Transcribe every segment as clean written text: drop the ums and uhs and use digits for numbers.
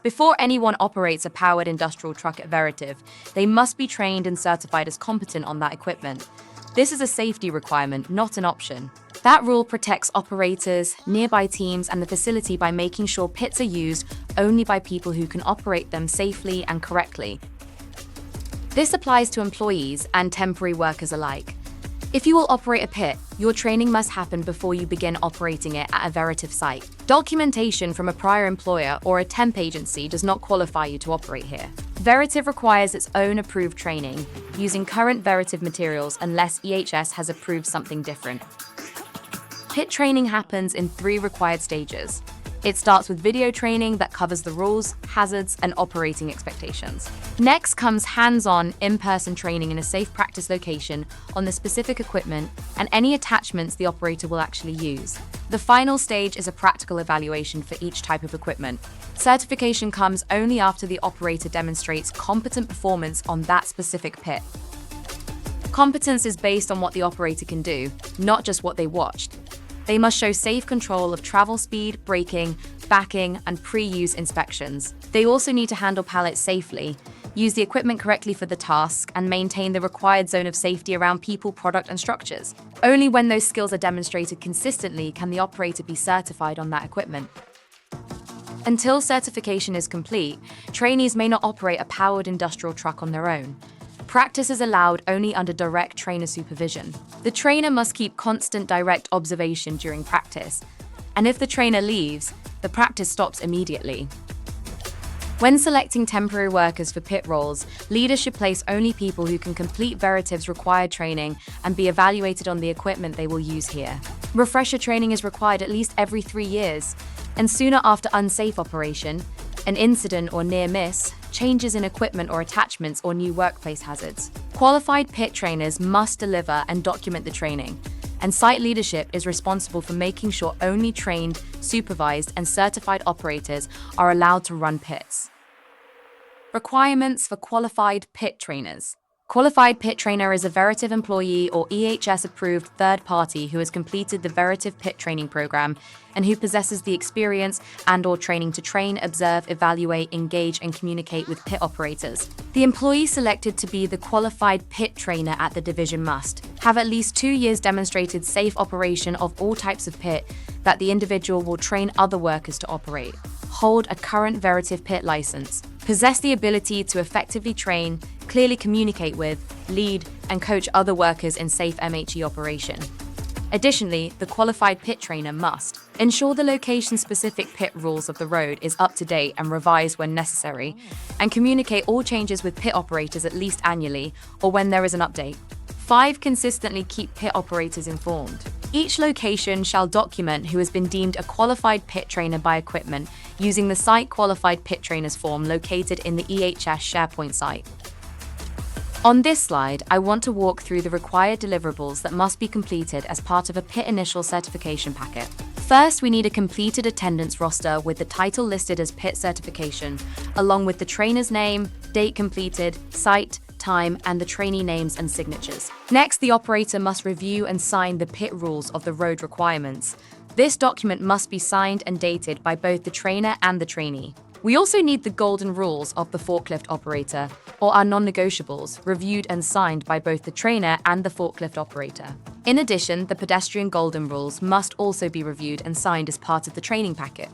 Before anyone operates a powered industrial truck at Veritiv, they must be trained and certified as competent on that equipment. This is a safety requirement, not an option. That rule protects operators, nearby teams, and the facility by making sure pits are used only by people who can operate them safely and correctly. This applies to employees and temporary workers alike. If you will operate a pit, your training must happen before you begin operating it at a Veritiv site. Documentation from a prior employer or a temp agency does not qualify you to operate here. Veritiv requires its own approved training, using current Veritiv materials unless EHS has approved something different. Pit training happens in 3 required stages. It starts with video training that covers the rules, hazards, and operating expectations. Next comes hands-on, in-person training in a safe practice location on the specific equipment and any attachments the operator will actually use. The final stage is a practical evaluation for each type of equipment. Certification comes only after the operator demonstrates competent performance on that specific pit. Competence is based on what the operator can do, not just what they watched. They must show safe control of travel speed, braking, backing, and pre-use inspections. They also need to handle pallets safely, use the equipment correctly for the task, and maintain the required zone of safety around people, product, and structures. Only when those skills are demonstrated consistently can the operator be certified on that equipment. Until certification is complete, trainees may not operate a powered industrial truck on their own. Practice is allowed only under direct trainer supervision. The trainer must keep constant direct observation during practice, and if the trainer leaves, the practice stops immediately. When selecting temporary workers for pit roles, leaders should place only people who can complete Veritiv's required training and be evaluated on the equipment they will use here. Refresher training is required at least every 3 years, and sooner after unsafe operation, an incident or near miss, changes in equipment or attachments, or new workplace hazards. Qualified pit trainers must deliver and document the training, and site leadership is responsible for making sure only trained, supervised, and certified operators are allowed to run pits. Requirements for qualified pit trainers. Qualified pit trainer is a Veritiv employee or EHS-approved third party who has completed the Veritiv pit training program and who possesses the experience and/or training to train, observe, evaluate, engage, and communicate with pit operators. The employee selected to be the qualified pit trainer at the division must have at least 2 years demonstrated safe operation of all types of pit that the individual will train other workers to operate, hold a current Veritiv pit license, possess the ability to effectively train, clearly communicate with, lead, and coach other workers in safe MHE operation. Additionally, the qualified pit trainer must ensure the location-specific pit rules of the road is up to date and revised when necessary, and communicate all changes with pit operators at least annually or when there is an update. 5. Consistently keep pit operators informed. Each location shall document who has been deemed a qualified pit trainer by equipment using the Site Qualified Pit Trainers form located in the EHS SharePoint site. On this slide, I want to walk through the required deliverables that must be completed as part of a pit initial certification packet. First, we need a completed attendance roster with the title listed as pit certification, along with the trainer's name, date completed, site, time, and the trainee names and signatures. Next, the operator must review and sign the pit rules of the road requirements. This document must be signed and dated by both the trainer and the trainee. We also need the golden rules of the forklift operator, or our non-negotiables, reviewed and signed by both the trainer and the forklift operator. In addition, the pedestrian golden rules must also be reviewed and signed as part of the training packet.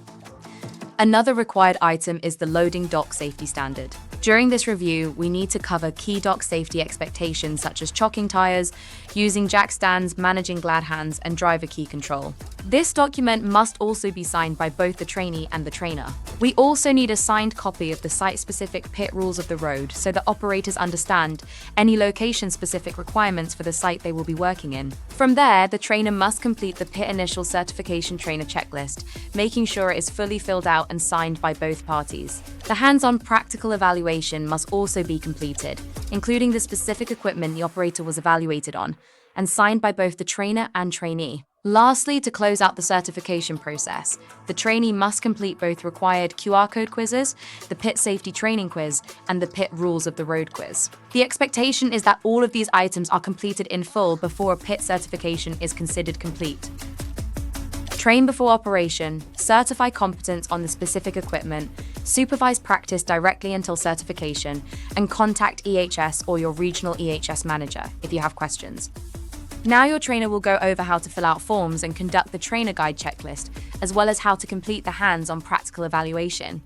Another required item is the loading dock safety standard. During this review, we need to cover key dock safety expectations such as chocking tires, using jack stands, managing glad hands, and driver key control. This document must also be signed by both the trainee and the trainer. We also need a signed copy of the site-specific pit rules of the road so that operators understand any location-specific requirements for the site they will be working in. From there, the trainer must complete the pit initial certification trainer checklist, making sure it is fully filled out and signed by both parties. The hands-on practical evaluation must also be completed, including the specific equipment the operator was evaluated on, and signed by both the trainer and trainee. Lastly, to close out the certification process, the trainee must complete both required QR code quizzes, the pit safety training quiz, and the pit rules of the road quiz. The expectation is that all of these items are completed in full before a pit certification is considered complete. Train before operation, certify competence on the specific equipment, Supervise practice directly until certification and contact EHS or your regional EHS manager if you have questions. Now your trainer will go over how to fill out forms and conduct the trainer guide checklist, as well as how to complete the hands-on practical evaluation.